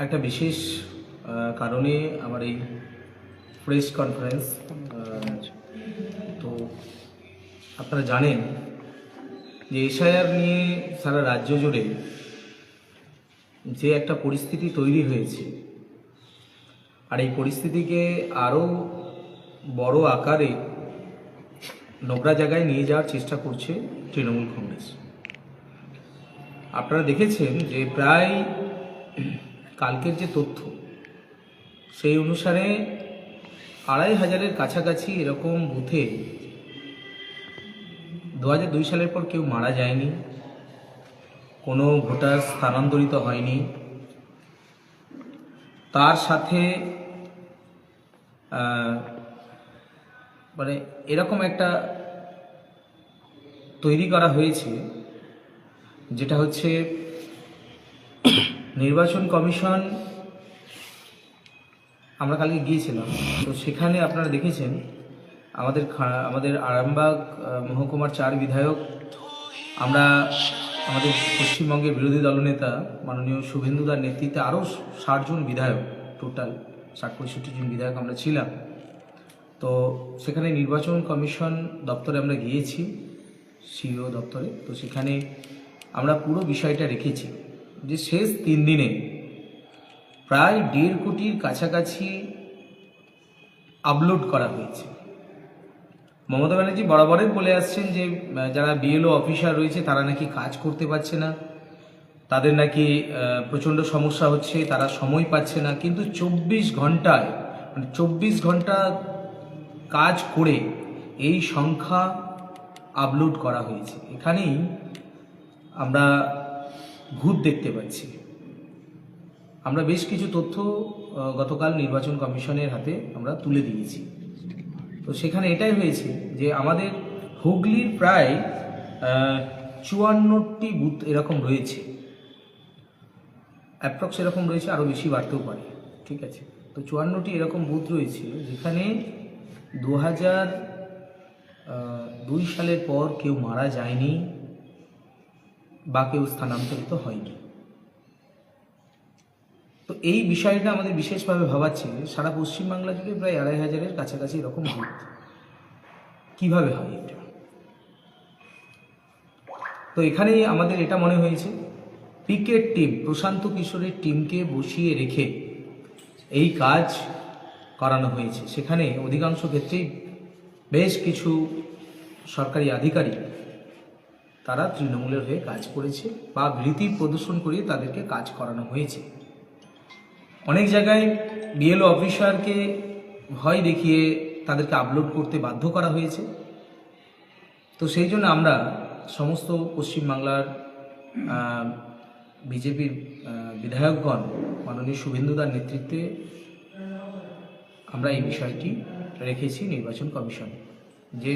একটা বিশেষ কারণে আমার এই প্রেস কনফারেন্স। তো আপনারা জানেন যে এসআইআর নিয়ে সারা রাজ্য জুড়ে যে একটা পরিস্থিতি তৈরি হয়েছে, আর এই পরিস্থিতিকে আরও বড় আকারে নোংরা জায়গায় নিয়ে যাওয়ার চেষ্টা করছে তৃণমূল কংগ্রেস। আপনারা দেখেছেন যে প্রায় কালকের যে তথ্য, সেই অনুসারে ২৫০০-এর কাছাকাছি এরকম বুথে ২০০২ সালের পর কেউ মারা যায়নি, কোনো ভোটার স্থানান্তরিত হয়নি। তার সাথে মানে এরকম একটা তৈরি করা হয়েছে, যেটা হচ্ছে নির্বাচন কমিশন। আমরা কালকে গিয়েছিলাম, তো সেখানে আপনারা দেখেছেন আমাদের আরামবাগ মহকুমার ৪ বিধায়ক, আমরা আমাদের পশ্চিমবঙ্গের বিরোধী দলনেতা মাননীয় শুভেন্দুদার নেতৃত্বে আরও ৬০ জন বিধায়ক, টোটাল ৬০-৬৫ জন বিধায়ক আমরা ছিলাম। তো সেখানে নির্বাচন কমিশন দপ্তরে আমরা গিয়েছি, সিইও দপ্তরে। তো সেখানে আমরা পুরো বিষয়টা রেখেছি যে শেষ ৩ দিনে প্রায় ১.৫ কোটির কাছাকাছি আপলোড করা হয়েছে। মমতা ব্যানার্জি বরাবরই বলে আসছেন যে যারা বিএলও অফিসার রয়েছে তারা নাকি কাজ করতে পারছে না, তাদের নাকি প্রচণ্ড সমস্যা হচ্ছে, তারা সময় পাচ্ছে না। কিন্তু ২৪ ঘন্টায় মানে ২৪ ঘন্টা কাজ করে এই সংখ্যা আপলোড করা হয়েছে। এখানেই আমরা ভূত দেখতে পাচ্ছি। আমরা বেশ কিছু তথ্য গতকাল নির্বাচন কমিশনের হাতে আমরা তুলে দিয়েছি। তো সেখানে এটাই হয়েছে যে আমাদের হুগলির প্রায় ৫৪টি বুথ এরকম রয়েছে, অ্যাপ্রক্স এরকম রয়েছে, আরও বেশি বাড়তেও পারে, ঠিক আছে। তো ৫৪টি এরকম বুথ রয়েছে যেখানে ২০০২ সালের পর কেউ মারা যায়নি বা কেউ স্থানান্তরিত হয়নি। তো এই বিষয়টা আমাদের বিশেষভাবে ভাবাচ্ছে। সারা পশ্চিমবাংলা জুড়ে প্রায় ২৫০০-এর কাছাকাছি এরকম বুথ, কীভাবে হয় এটা? তো এখানেই আমাদের এটা মনে হয়েছে পিকেট টিম, প্রশান্ত কিশোরের টিমকে বসিয়ে রেখে এই কাজ করানো হয়েছে। সেখানে অধিকাংশ ক্ষেত্রেই বেশ কিছু সরকারি আধিকারিক তারা তৃণমূলের হয়ে কাজ করেছে বা ভীতি প্রদর্শন করিয়ে তাদেরকে কাজ করানো হয়েছে। অনেক জায়গায় বিএলও অফিসারকে ভয় দেখিয়ে তাদেরকে আপলোড করতে বাধ্য করা হয়েছে। তো সেই জন্য আমরা সমস্ত পশ্চিমবাংলার বিজেপির বিধায়কগণ মাননীয় শুভেন্দুদার নেতৃত্বে আমরা এই বিষয়টি রেখেছি নির্বাচন কমিশন, যে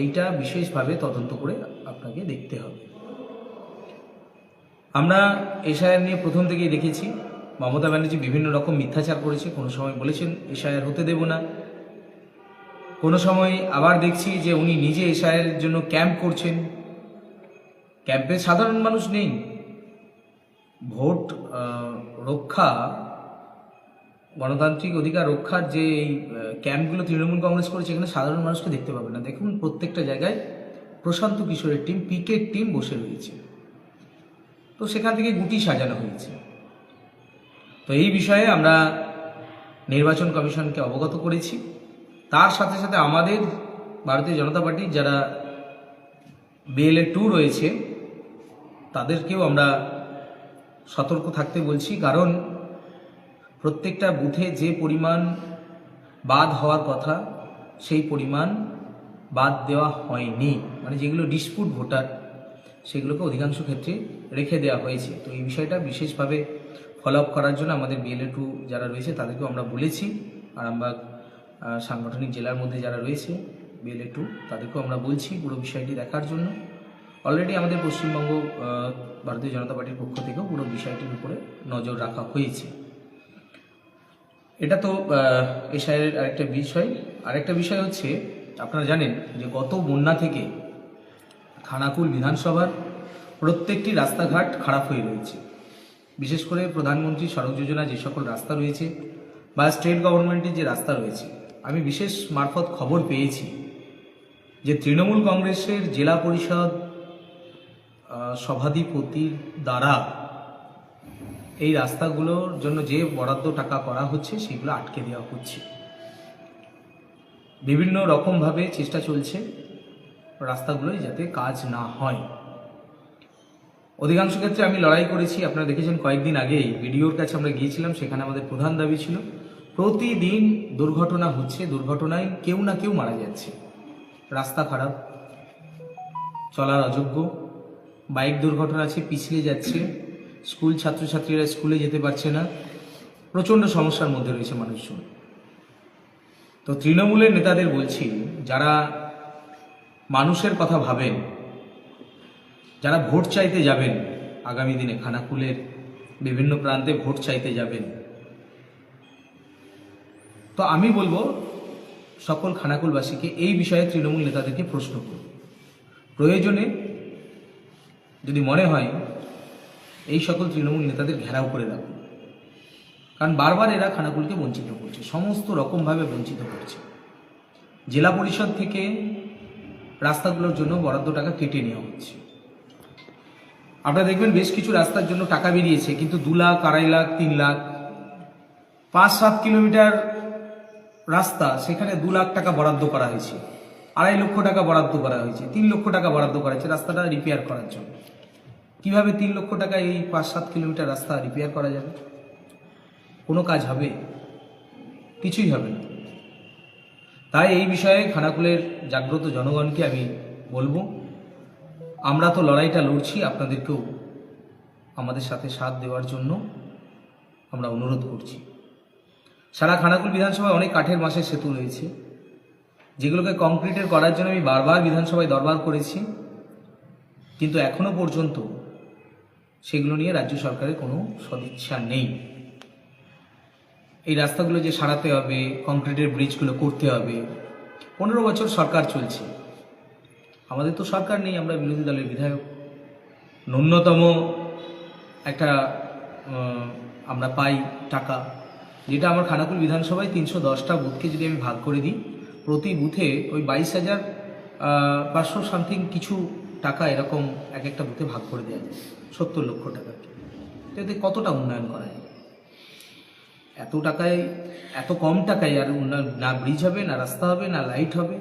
এইটা বিশেষভাবে তদন্ত করে আপনাকে দেখতে হবে। আমরা এসআইআর নিয়ে প্রথম থেকেই দেখেছি মমতা ব্যানার্জি বিভিন্ন রকম মিথ্যাচার করেছে। কোনো সময় বলেছেন এসআইআর হতে দেব না, কোনো সময় আবার দেখছি যে উনি নিজে এসআইআরের জন্য ক্যাম্প করছেন। ক্যাম্পে সাধারণ মানুষ নেই। ভোট রক্ষা, গণতান্ত্রিক অধিকার রক্ষার যে এই ক্যাম্পগুলো তৃণমূল কংগ্রেস করেছে, এখানে সাধারণ মানুষকে দেখতে পাবে না। দেখুন প্রত্যেকটা জায়গায় প্রশান্ত কিশোরের টিম, পিকেট টিম বসে রয়েছে। তো সেখান থেকে গুটি সাজানো হয়েছে। তো এই বিষয়ে আমরা নির্বাচন কমিশনকে অবগত করেছি। তার সাথে সাথে আমাদের ভারতীয় জনতা পার্টির যারা বিএলএ 2 রয়েছে তাদেরকেও আমরা সতর্ক থাকতে বলছি। কারণ প্রত্যেকটা বুথে যে পরিমাণ বাদ হওয়ার কথা সেই পরিমাণ বাদ দেওয়া হয়নি, মানে যেগুলো ডিসপুট ভোটার সেগুলোকে অধিকাংশ ক্ষেত্রে রেখে দেওয়া হয়েছে। তো এই বিষয়টা বিশেষভাবে ফলো আপ করার জন্য আমাদের বিএলএ 2 যারা রয়েছে তাদেরকেও আমরা বলেছি। আরামবাগ সাংগঠনিক জেলার মধ্যে যারা রয়েছে বিএলএ 2 তাদেরকেও আমরা বলছি পুরো বিষয়টি দেখার জন্য। অলরেডি আমাদের পশ্চিমবঙ্গ ভারতীয় জনতা পার্টির পক্ষ থেকেও পুরো বিষয়টির উপরে নজর রাখা হয়েছে। এটা তো এসআইআরের আরেকটা বিষয়। আরেকটা বিষয় হচ্ছে, আপনারা জানেন যে গত বন্যা থেকে খানাকুল বিধানসভার প্রত্যেকটি রাস্তাঘাট খারাপ হয়ে রয়েছে। বিশেষ করে প্রধানমন্ত্রী সড়ক যোজনা যে সকল রাস্তা রয়েছে বা স্টেট গভর্নমেন্টের যে রাস্তা রয়েছে, আমি বিশেষ মারফত খবর পেয়েছি যে তৃণমূল কংগ্রেসের জেলা পরিষদ সভাধিপতির দ্বারা এই রাস্তাগুলোর জন্য যে বরাদ্দ টাকা করা হচ্ছে সেগুলো আটকে দেওয়া হচ্ছে। বিভিন্ন রকমভাবে চেষ্টা চলছে রাস্তাগুলোই যাতে কাজ না হয়। অধিকাংশ ক্ষেত্রে আমি লড়াই করেছি, আপনারা দেখেছেন কয়েকদিন আগেই বিডিওর কাছে আমরা গিয়েছিলাম, সেখানে আমাদের প্রধান দাবি ছিল প্রতিদিন দুর্ঘটনা হচ্ছে, দুর্ঘটনায় কেউ না কেউ মারা যাচ্ছে, রাস্তা খারাপ, চলার অযোগ্য, বাইক দুর্ঘটনা আছে, পিছলে যাচ্ছে, স্কুল ছাত্রছাত্রীরা স্কুলে যেতে পারছে না, প্রচণ্ড সমস্যার মধ্যে রয়েছে মানুষজন। তো তৃণমূলের নেতাদের বলছি, যারা মানুষের কথা ভাবেন, যারা ভোট চাইতে যাবেন আগামী দিনে, খানাকুলের বিভিন্ন প্রান্তে ভোট চাইতে যাবেন, তো আমি বলবো সকল খানাকুলবাসীকে এই বিষয়ে তৃণমূল নেতাদেরকে প্রশ্ন করুন। প্রয়োজনে যদি মনে হয় এই সকল তৃণমূল নেতাদের ঘেরাও করে রাখুন, কারণ বারবার এরা খানাকুলকে বঞ্চিত করছে, সমস্ত রকমভাবে বঞ্চিত করছে। জেলা পরিষদ থেকে রাস্তাগুলোর জন্য বরাদ্দ টাকা কেটে নেওয়া হচ্ছে। আপনারা দেখবেন বেশ কিছু রাস্তার জন্য টাকা বেরিয়েছে, কিন্তু 2 লাখ, 2.5 লাখ, 3 লাখ, 5-7 কিলোমিটার রাস্তা, সেখানে 2 লাখ টাকা বরাদ্দ করা হয়েছে, 2.5 লক্ষ টাকা বরাদ্দ করা হয়েছে, 3 লক্ষ টাকা বরাদ্দ করা হয়েছে রাস্তাটা রিপেয়ার করার জন্য। কিভাবে 3 লক্ষ টাকা এই 5-7 কিলোমিটার রাস্তা রিপেয়ার করা যাবে? কোনো কাজ হবে? কিছুই হবে না। তাই এই বিষয়ে খানাকুলের জাগ্রত জনগণকে আমি বলবো, আমরা তো লড়াইটা লড়ছি, আপনাদেরকেও আমাদের সাথে সাথ দেওয়ার জন্য আমরা অনুরোধ করছি। সারা খানাকুল বিধানসভায় অনেক কাঠের বাঁশের সেতু রয়েছে, যেগুলোকে কংক্রিটের করার জন্য আমি বারবার বিধানসভায় দরবার করেছি, কিন্তু এখনো পর্যন্ত সেগুলো নিয়ে রাজ্য সরকারের কোনো সদিচ্ছা নেই। এই রাস্তাগুলো যে সারাতে হবে, কংক্রিটের ব্রিজগুলো করতে হবে, 15 বছর সরকার চলছে, আমাদের তো সরকার নেই, আমরা বিরোধী দলের বিধায়ক। ন্যূনতম একটা আমরা পাই টাকা, যেটা আমার খানাকুল বিধানসভায় 310টা বুথকে যদি আমি ভাগ করে দিই, প্রতি বুথে ওই 22,500 সামথিং কিছু টাকা এরকম এক একটা বুথে ভাগ করে দেওয়া যায়, 70 লক্ষ টাকা। এতে কতটা উন্নয়ন করা যায়? এত টাকায়, এত কম টাকায় আর উন্নয়ন, না ব্রিজ হবে, না রাস্তা হবে, না লাইট হবে।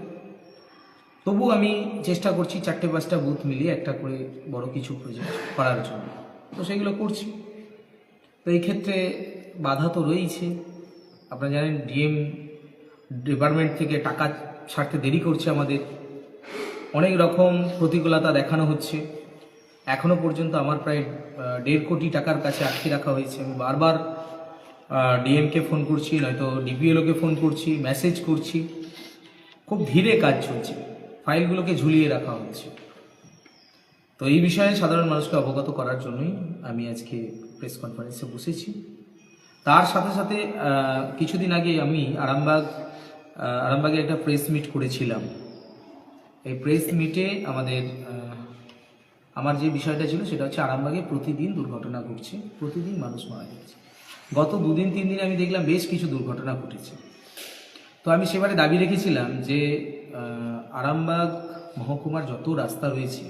তবু আমি চেষ্টা করছি 4-5টা বুথ মিলিয়ে একটা করে বড় কিছু প্রজেক্ট করার জন্য, তো সেগুলো করছি। তো এই ক্ষেত্রে বাধা তো রয়েছে। আপনারা জানেন ডিএম ডিপার্টমেন্ট থেকে টাকা ছাড়তে দেরি করছে, আমাদের অনেক রকম প্রতিকূলতা দেখানো হচ্ছে। এখনও পর্যন্ত আমার প্রায় 1.5 কোটি টাকার কাছে আটকে রাখা হয়েছে। আমি বারবার ডিএমকে ফোন করছি, নয়তো ডিপিএলওকে ফোন করছি, মেসেজ করছি, খুব ধীরে কাজ চলছে, ফাইলগুলোকে ঝুলিয়ে রাখা হচ্ছে। তো এই বিষয়ে সাধারণ মানুষকে অবগত করার জন্যই আমি আজকে প্রেস কনফারেন্সে বসেছি। তার সাথে সাথে কিছুদিন আগে আমি আরামবাগে একটা প্রেস মিট করেছিলাম। এই প্রেস মিটে আমার যে বিষয়টা ছিল সেটা হচ্ছে, আরামবাগে প্রতিদিন দুর্ঘটনা ঘটছে, প্রতিদিন মানুষ মারা যাচ্ছে। গত 2-3 দিন আমি দেখলাম বেশ কিছু দুর্ঘটনা ঘটেছে। তো আমি সেবারে দাবি রেখেছিলাম যে আরামবাগ মহকুমার যত রাস্তা রয়েছে,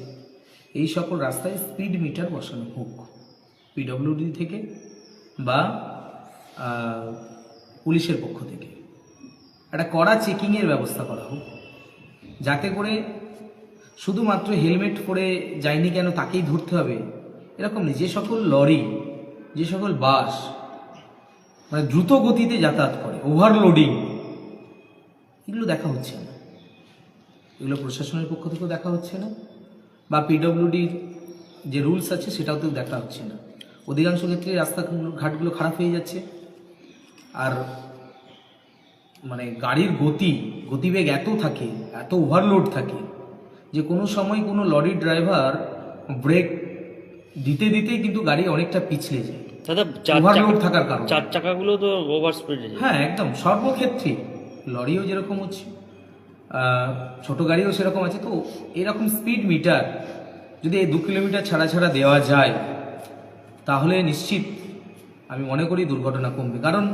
এই সকল রাস্তায় স্পিড মিটার বসানো হোক, পিডব্লিউডি থেকে বা পুলিশের পক্ষ থেকে একটা কড়া চেকিংয়ের ব্যবস্থা করা হোক, যাতে করে শুধুমাত্র হেলমেট পরে যায়নি কেন তাকেই ধরতে হবে এরকম নেই। যে সকল লরি, যে সকল বাস মানে দ্রুত গতিতে যাতায়াত করে, ওভারলোডিং, এগুলো দেখা হচ্ছে না, এগুলো প্রশাসনের পক্ষ থেকেও দেখা হচ্ছে না, বা পিডব্লিউডির যে রুলস আছে সেটাতেও দেখা হচ্ছে না। অধিকাংশ ক্ষেত্রে রাস্তাঘাটগুলো খারাপ হয়ে যাচ্ছে, আর মানে গাড়ির গতিবেগ এত থাকে, এত ওভারলোড থাকে যে কোনো সময় কোনো লরির ড্রাইভার ব্রেক দিতে দিতেই কিন্তু গাড়ি অনেকটা পিছলে যায়, ওভারলোড থাকার কারণে। 4 চাকাগুলো তো ওভার স্পিডে যায়। হ্যাঁ, একদম সর্বক্ষেত্রে, লরিও যেরকম হচ্ছে, ছোট গাড়িও সেরকম আছে। তো এরকম স্পিড মিটার যদি 2 কিলোমিটার ছাড়া ছাড়া দেওয়া যায়, তাহলে নিশ্চিত আমি মনে করি দুর্ঘটনা কমবে। কারণ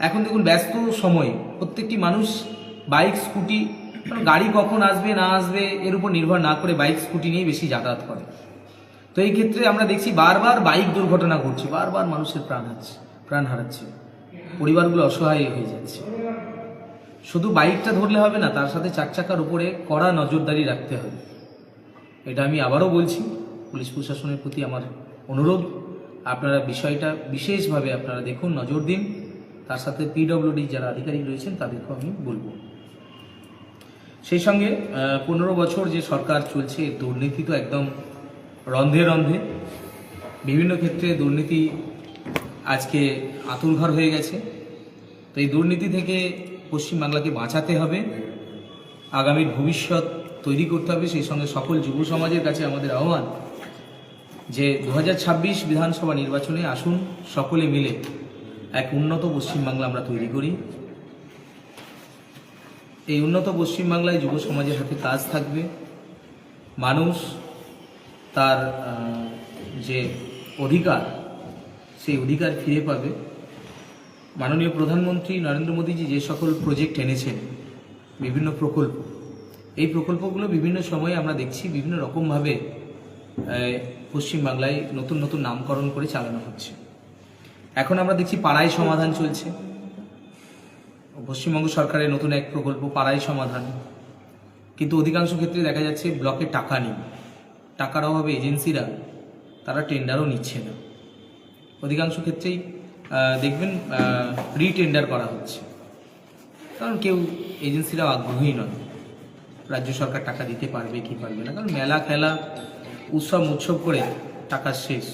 এখন দেখুন ব্যস্ত সময় প্রত্যেকটি মানুষ বাইক স্কুটি, গাড়ি কখন আসবে না আসবে এর উপর নির্ভর না করে বাইক স্কুটি নিয়ে বেশি যাতায়াত করে। তো এই ক্ষেত্রে আমরা দেখছি বারবার বাইক দুর্ঘটনা ঘটছে, বারবার মানুষের প্রাণ হারাচ্ছে, পরিবারগুলো অসহায় হয়ে যাচ্ছে। শুধু বাইকটা ধরলে হবে না, তার সাথে 4 চাকার উপরে কড়া নজরদারি রাখতে হবে। এটা আমি আবারও বলছি, পুলিশ প্রশাসনের প্রতি আমার অনুরোধ, আপনারা বিষয়টা বিশেষভাবে আপনারা দেখুন, নজর দিন। তার সাথে পিডব্লিউডি যারা আধিকারিক রয়েছেন তাদেরকেও আমি বলবো। সেই সঙ্গে 15 বছর যে সরকার চলছে, দুর্নীতি তো একদম রন্ধে রন্ধে, বিভিন্ন ক্ষেত্রে দুর্নীতি আজকে আঁতুড়ঘর হয়ে গেছে। তো এই দুর্নীতি থেকে পশ্চিমবাংলাকে বাঁচাতে হবে, আগামীর ভবিষ্যৎ তৈরি করতে হবে। সেই সঙ্গে সকল যুব সমাজের কাছে আমাদের আহ্বান যে 2026 বিধানসভা নির্বাচনে আসুন, সকলে মিলে এক উন্নত পশ্চিমবাংলা আমরা তৈরি করি। এই উন্নত পশ্চিমবাংলায় যুব সমাজের হাতে কাজ থাকবে, মানুষ তার যে অধিকার সেই অধিকার ফিরে পাবে। মাননীয় প্রধানমন্ত্রী নরেন্দ্র মোদীজি যে সকল প্রজেক্ট এনেছেন, বিভিন্ন প্রকল্প, এই প্রকল্পগুলো বিভিন্ন সময়ে আমরা দেখছি বিভিন্ন রকমভাবে পশ্চিমবাংলায় নতুন নতুন নামকরণ করে চালানো হচ্ছে। এখন আমরা দেখছি পাড়ায় সমাধান চলছে, পশ্চিমবঙ্গ সরকারের নতুন এক প্রকল্প পাড়ায় সমাধান। কিন্তু অধিকাংশ ক্ষেত্রে দেখা যাচ্ছে ব্লকে টাকা নেই, টাকার অভাবে এজেন্সিরা তারা টেন্ডারও নিচ্ছে না। অধিকাংশ ক্ষেত্রেই দেখবেন রিটেন্ডার করা হচ্ছে, কারণ কেউ এজেন্সিরা আগ্রহী নয় রাজ্য সরকার টাকা দিতে পারবে কি পারবে না, কারণ মেলা খেলা উৎসব করে টাকা শেষ।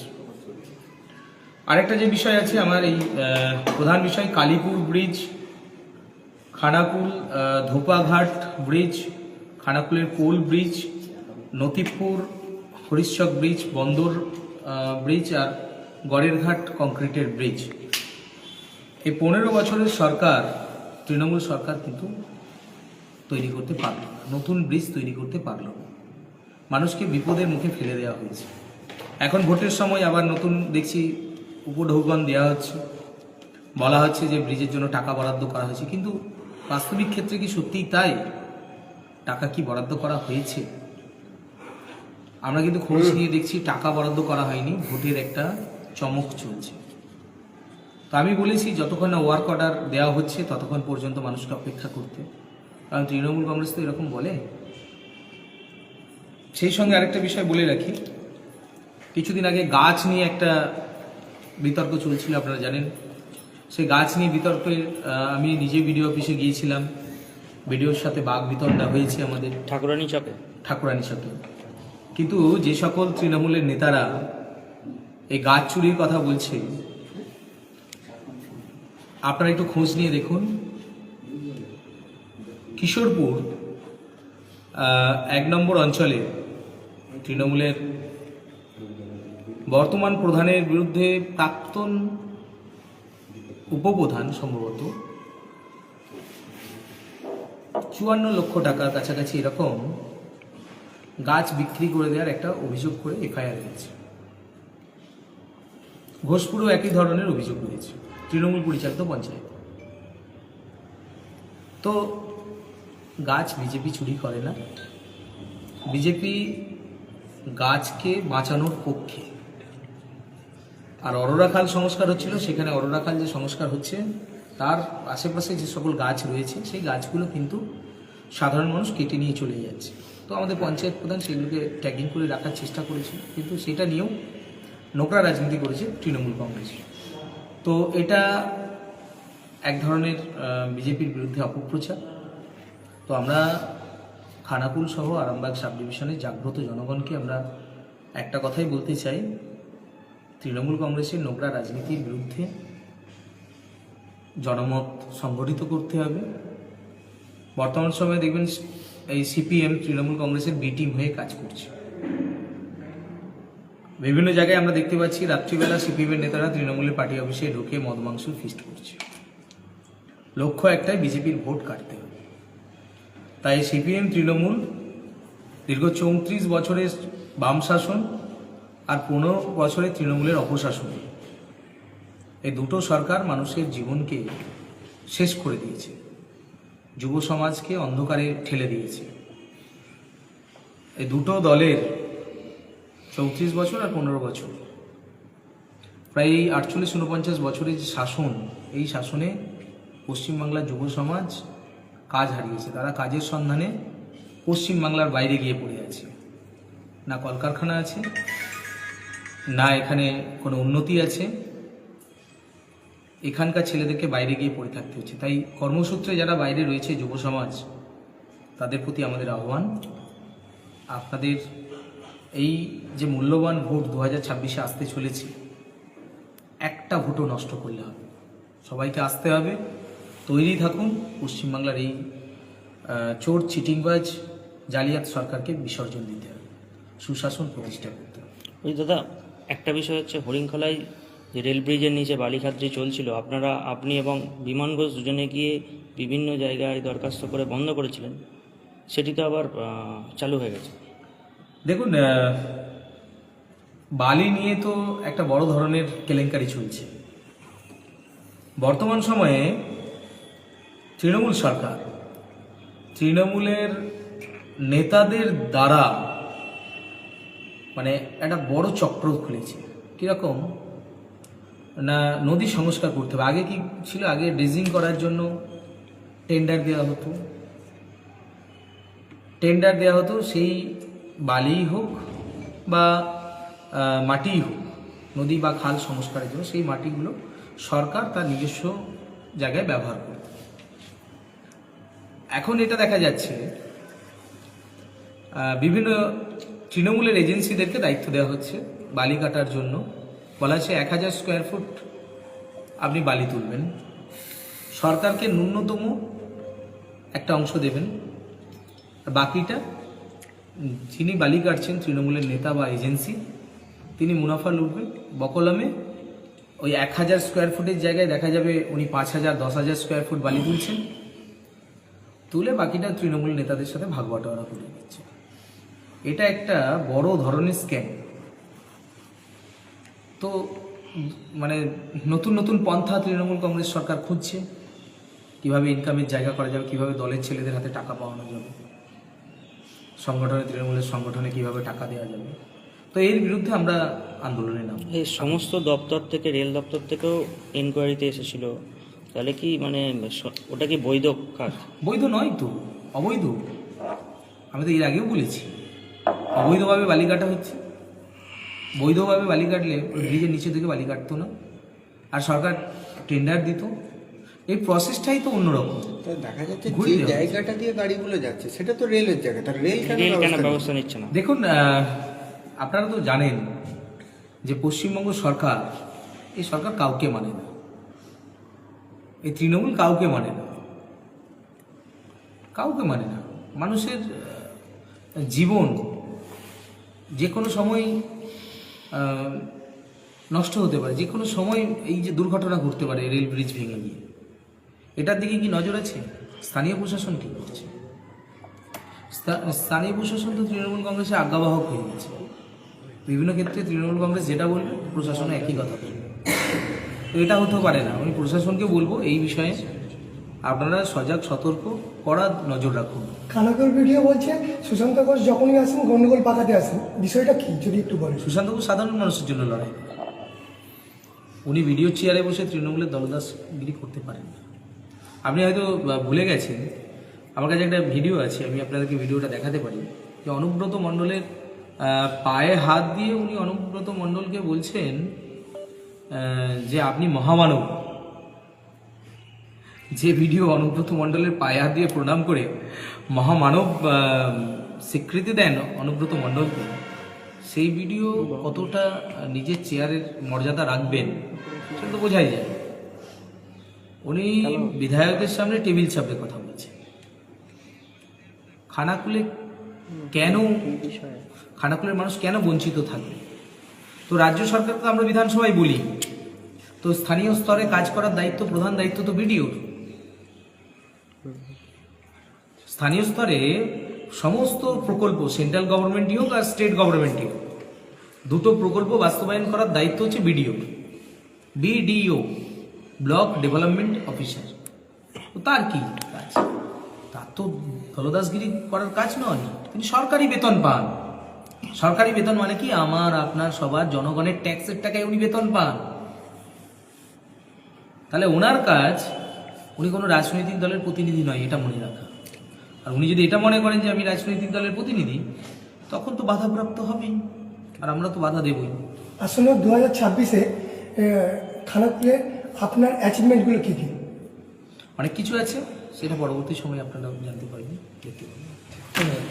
আরেকটা যে বিষয় আছে আমার এই প্রধান বিষয়, কালীপুর ব্রিজ, খানাকুল ধোপাঘাট ব্রিজ, খানাকুলের কোল ব্রিজ, নতিপুর হরিশ্চক ব্রিজ, বন্দর ব্রিজ আর গড়ের ঘাট কংক্রিটের ব্রিজ। এই 15 বছরের সরকার, তৃণমূল সরকার কিন্তু তৈরি করতে পারল না, নতুন ব্রিজ তৈরি করতে পারল না, মানুষকে বিপদের মুখে ফেলে দেওয়া হয়েছে। এখন ভোটের সময় আবার নতুন দেখছি উপঢৌকন দেওয়া হচ্ছে, বলা হচ্ছে যে ব্রিজের জন্য টাকা বরাদ্দ করা হয়েছে, কিন্তু বাস্তবিক ক্ষেত্রে কি সত্যিই তাই? টাকা কি বরাদ্দ করা হয়েছে? আমরা কিন্তু খোঁজ নিয়ে দেখছি টাকা বরাদ্দ করা হয়নি, ভোটের একটা চমক চলছে। তো আমি বলেছি যতক্ষণ না ওয়ার্ক অর্ডার দেওয়া হচ্ছে ততক্ষণ পর্যন্ত মানুষকে অপেক্ষা করতে, কারণ তৃণমূল কংগ্রেস তো এরকম বলে। সেই সঙ্গে আরেকটা বিষয় বলে রাখি, কিছুদিন আগে গাছ নিয়ে একটা বিতর্ক চলছিল, আপনারা জানেন। সেই গাছ নিয়ে বিতর্কে আমি নিজে বিডিও অফিসে গিয়েছিলাম, বিডিওর সাথে বাক বিতণ্ডা হয়েছে আমাদের ঠাকুরানী চকে। কিন্তু যে সকল তৃণমূলের নেতারা এই গাছ চুরির কথা বলছে, আপনারা একটু খোঁজ নিয়ে দেখুন, কিশোরপুর 1 নম্বর অঞ্চলে তৃণমূলের বর্তমান প্রধানের বিরুদ্ধে প্রাক্তন উপপ্রধান সম্ভবত 54 লক্ষ টাকার কাছাকাছি এরকম গাছ বিক্রি করে দেওয়ার একটা অভিযোগ করে এফআইআর হয়েছে। ঘোষপুরেও একই ধরনের অভিযোগ রয়েছে, তৃণমূল পরিচালিত পঞ্চায়েত। তো গাছ বিজেপি চুরি করে না, বিজেপি গাছকে বাঁচানোর পক্ষে। আর অরোরা খাল সংস্কার হচ্ছিল, সেখানে অরোরা খাল যে সংস্কার হচ্ছে তার আশেপাশে যে সকল গাছ রয়েছে সেই গাছগুলো কিন্তু সাধারণ মানুষ কেটে নিয়ে চলে যাচ্ছে। তো আমাদের পঞ্চায়েত প্রধান সেগুলোকে ট্যাগিং করে রাখার চেষ্টা করেছে, কিন্তু সেটা নিয়েও নোংরা রাজনীতি করেছে তৃণমূল কংগ্রেস। তো এটা এক ধরনের বিজেপির বিরুদ্ধে অপপ্রচার। তো আমরা খানাকুল সহ আরামবাগ সাব ডিভিশনের জাগ্রত জনগণকে আমরা একটা কথাই বলতে চাই, তৃণমূল কংগ্রেসের নোংরা রাজনীতির বিরুদ্ধে জনমত সংগঠিত করতে হবে। বর্তমান সময়ে দেখবেন এই সিপিএম তৃণমূল কংগ্রেসের বি টিম হয়ে কাজ করছে। বিভিন্ন জায়গায় আমরা দেখতে পাচ্ছি রাত্রিবেলা সিপিএমের নেতারা তৃণমূলের পার্টি অফিসে ঢুকে মদ মাংস ফিস্ট করছে। লক্ষ্য একটাই, বিজেপির ভোট কাটতে হবে। তাই সিপিএম তৃণমূল দীর্ঘ 34 বছরের বাম শাসন, আর 15 বছরে তৃণমূলের অপশাসন। এই দুটো সরকার মানুষের জীবনকে শেষ করে দিয়েছে, যুব সমাজকে অন্ধকারে ঠেলে দিয়েছে। এই দুটো দলের 34 বছর আর 15 বছর, প্রায় 48-49 বছরের যে শাসন, এই শাসনে পশ্চিমবাংলার যুব সমাজ কাজ হারিয়েছে। তারা কাজের সন্ধানে পশ্চিমবাংলার বাইরে গিয়ে পড়ে আছে। না কলকারখানা আছে, না এখানে কোনো উন্নতি আছে। এখানকার ছেলেদেরকে বাইরে গিয়ে পড়ে থাকতে হচ্ছে। তাই কর্মসূত্রে যারা বাইরে রয়েছে যুব সমাজ, তাদের প্রতি আমাদের আহ্বান, আপনাদের এই যে মূল্যবান ভোট 2026-এ আসতে চলেছে, একটা ভোটও নষ্ট করলে হবে। সবাইকে আসতে হবে, তৈরি থাকুন। পশ্চিমবাংলার এই চোর চিটিংবাজ জালিয়াত সরকারকে বিসর্জন দিতে হবে, সুশাসন প্রতিষ্ঠা করতে হবে। ওই দাদা, একটা বিষয় হচ্ছে হরিণখোলায় যে রেল ব্রিজের নিচে বালিখাদ্রি চলছিল, আপনি এবং বিমান ঘোষ দুজনে গিয়ে বিভিন্ন জায়গায় দরখাস্ত করে বন্ধ করেছিলেন, সেটি তো আবার চালু হয়ে গেছে। দেখুন, বালি নিয়ে তো একটা বড় ধরনের কেলেঙ্কারি চলছে। বর্তমান সময়ে তৃণমূল সরকার, তৃণমূলের নেতাদের দ্বারা মানে একটা বড় চক্র খুলেছে। কীরকম না, নদী সংস্কার করতে হবে। আগে কি ছিল? আগে ড্রেজিং করার জন্য টেন্ডার দেওয়া হতো, সেই বালিই হোক বা মাটিই হোক, নদী বা খাল সংস্কারের জন্য সেই মাটিগুলো সরকার তার নিজস্ব জায়গায় ব্যবহার করত। এখন এটা দেখা যাচ্ছে বিভিন্ন তৃণমূলের এজেন্সিদেরকে দায়িত্ব দেওয়া হচ্ছে বালি কাটার জন্য। বলা হচ্ছে 1000 স্কোয়ার ফুট আপনি বালি তুলবেন, সরকারকে ন্যূনতম একটা অংশ দেবেন, আর বাকিটা যিনি বালি কাটছেন তৃণমূলের নেতা বা এজেন্সি, তিনি মুনাফা লুটবেন। বকলমে ওই 1000 স্কোয়ার ফুটের জায়গায় দেখা যাবে উনি 5000, 10,000 স্কোয়ার ফুট বালি তুলছেন, তুলে বাকিটা তৃণমূল নেতাদের সাথে ভাগ বাটোয়ারা করে দিচ্ছে। এটা একটা বড় ধরনের স্ক্যাম। তো মানে নতুন নতুন পন্থা তৃণমূল কংগ্রেস সরকার খুঁজছে, কিভাবে ইনকামের জায়গা করা যাবে, কিভাবে দলের ছেলেদের হাতে টাকা পাওয়ানো যাবে, তৃণমূলের সংগঠনে কিভাবে টাকা দেওয়া যাবে। তো এর বিরুদ্ধে আমরা আন্দোলনে নাম। এই সমস্ত দপ্তর থেকে, রেল দপ্তর থেকেও এনকোয়ারিতে এসেছিল, তাহলে কি মানে ওটা কি বৈধ কাজ? বৈধ নয় তো, অবৈধ। আমি তো এর আগেও বলেছি, অবৈধভাবে বালি কাটা হচ্ছে। বৈধভাবে বালি কাটলে ওই ব্রিজের নিচে থেকে বালি কাটতো না, আর সরকার টেন্ডার দিত। এই প্রসেসটাই তো অন্যরকম। দেখা যাচ্ছে যে জায়গাটা দিয়ে গাড়িগুলো যাচ্ছে সেটা তো রেলের জায়গা, তার রেল কেন ব্যবস্থা নিচ্ছে না? দেখুন, আপনারা তো জানেন যে পশ্চিমবঙ্গ সরকার, এই সরকার কাউকে মানে না, এই তৃণমূল কাউকে মানে না। মানুষের জীবন যে কোনো সময় নষ্ট হতে পারে, যে কোনো সময় এই যে দুর্ঘটনা ঘটতে পারে রেল ব্রিজ ভেঙে গিয়ে। এটার দিকে কি নজর আছে? স্থানীয় প্রশাসন কি করছে? স্থানীয় প্রশাসন তো তৃণমূল কংগ্রেসের আজ্ঞাবাহক হয়ে গেছে। বিভিন্ন ক্ষেত্রে তৃণমূল কংগ্রেস যেটা বলবে প্রশাসনে একই কথা বলবে। তো এটা হতেও পারে না। আমি প্রশাসনকে বলবো এই বিষয়ে আপনারা সজাগ, সতর্ক, কড়া নজর রাখুন। খানাকুল ভিডিও বলছে সুশান্ত ঘোষ যখনই আসেন গন্ডগোল পাকাতে আসেন, বিষয়টা কি যদি একটু বলেন? সুশান্ত ঘোষ সাধারণ মানুষের জন্য লড়াই করে। উনি ভিডিও চেয়ারে বসে তৃণমূলের দলদাসগিরি করতে পারেন না। আপনি হয়তো ভুলে গেছেন, আমার কাছে একটা ভিডিও আছে, আমি আপনাদেরকে ভিডিওটা দেখাতে পারি, যে অনুব্রত মণ্ডলের পায়ে হাত দিয়ে উনি অনুব্রত মণ্ডলকে বলছেন যে আপনি মহামানব। যে ভিডিও অনুব্রত মণ্ডলের পায়ে হাত দিয়ে প্রণাম করে মহামানব স্বীকৃতি দেন অনুব্রত মণ্ডলকে, সেই ভিডিও কতটা নিজের চেয়ারের মর্যাদা রাখবেন সেটা তো বোঝাই যায়। উনি বিধায়কদের সামনে টেবিল চাপে কথা বলছেন। খানাকুলের মানুষ কেন বঞ্চিত থাকবে? তো রাজ্য সরকার তো আমরা বিধানসভায় বলি, তো স্থানীয় স্তরে কাজ করার দায়িত্ব, প্রধান দায়িত্ব তো বিডিওর। স্থানীয় স্তরে সমস্ত প্রকল্প, সেন্ট্রাল গভর্নমেন্টই হোক আর স্টেট গভর্নমেন্টই হোক, দুটো প্রকল্প বাস্তবায়ন করার দায়িত্ব হচ্ছে বিডিও, ব্লক ডেভেলপমেন্ট অফিসার। তো তার কি কাজ? তার তো দলদাসগিরি করার কাজ নয়। তিনি সরকারি বেতন পান। সরকারি বেতন মানে কি? আমার আপনার সবার জনগণের ট্যাক্সের টাকায় উনি বেতন পান। তাহলে ওনার কাজ, উনি কোনো রাজনৈতিক দলের প্রতিনিধি নয়, এটা মনে রাখা। আর উনি যদি এটা মনে করেন যে আমি রাজনৈতিক দলের প্রতিনিধি, তখন তো বাধাপ্রাপ্ত হবেই, আর আমরা তো বাধা দেবই। আসলে 2026-এ খানাকুলে আপনার অ্যাচিভমেন্টগুলো কী কী? অনেক কিছু আছে, সেটা পরবর্তী সময়ে আপনারা জানতে পারবেন, দেখতে পারবেন। ধন্যবাদ।